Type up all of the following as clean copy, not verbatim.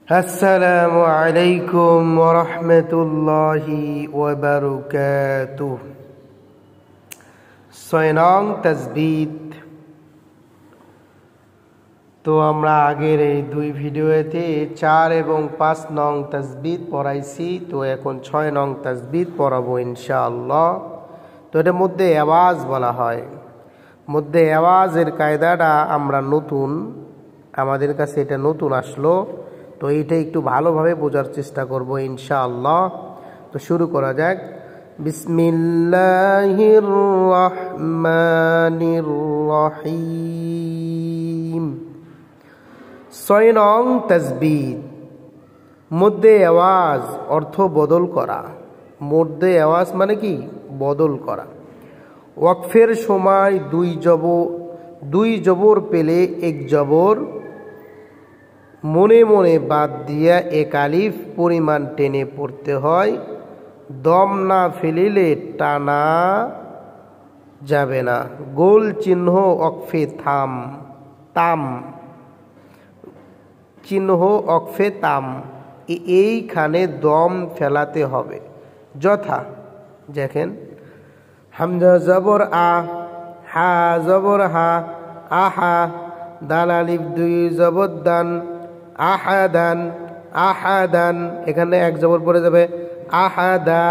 আসসালামু আলাইকুম ওয়া রাহমাতুল্লাহি ওয়া বারাকাতুহু। ৬ নং তাসবিহ। তো আমরা আগের এই দুই ভিডিওতে ৪ এবং ৫ নং তাসবিহ পড়াইছি। তো এখন ৬ নং তাসবিহ পড়াবো ইনশাআল্লাহ। তো এটার মধ্যে আওয়াজ বলা হয়। মধ্যে আওয়াজের কায়দাটা আমরা নতুন, আমাদের কাছে এটা নতুন আসলো। তো এইটা একটু ভালোভাবে বোঝার চেষ্টা করব ইনশাআল্লাহ। তো শুরু করা যাক। বিসমিল্লাহির রহমানির রহিম। ৬ নং তাসবিহ। মধ্যে আওয়াজ অর্থ বদল করা। মধ্যে আওয়াজ মানে কি? বদল করা। ওয়াকফের সময় দুই জবর পেলে এক জবর মনে মনে বাদ দিয়া এক আলিফ পরিমাণ টেনে পড়তে হয়। দম না ফেলিলে টানা যাবে না। গোল চিহ্ন অকফে তাম চিহ্ন অকফে তাম, এইখানে দম ফেলাতে হবে। যথা দেখেন, হামজা জবর আ, হা জবর হা, আহা। দাল আলিফ দুই জবর দান, আহাদান আহাদান। এখানে এক জবর পড়ে যাবে, আহাদা।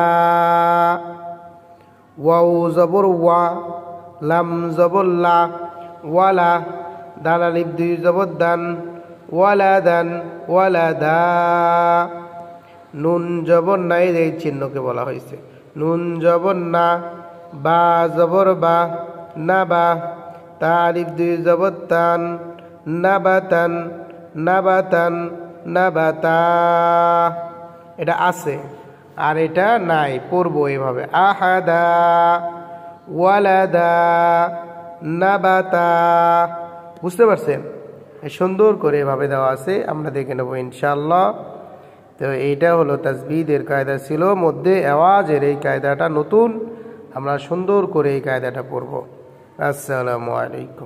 ওয়াও জবর ওয়া, লাম জবর লা, ওয়ালা। দাল আলিফ দুই জবর দান, ওয়ালাদান ওয়ালাদা। নুন জবর নাই, এই চিহ্নকে বলা হয়েছে নুন জবর না। বা জবর বা, না বা। তা আলিফ দুই জবর তান, নাবাতান নাবাতান নাবাতা। এটা আছে আর এটা নাই, পড়বো এভাবে, আহাদা ওয়ালাদা নাবাতা। বুঝতে পারছেন? সুন্দর করে এভাবে দেওয়া আছে, আমরা দেখে নেবো ইনশাআল্লাহ। তো এইটা হলো তাসবিহের কায়দা ছিল। মধ্যে আওয়াজের এই কায়দাটা নতুন, আমরা সুন্দর করে এই কায়দাটা পড়ব। আসসালামু আলাইকুম।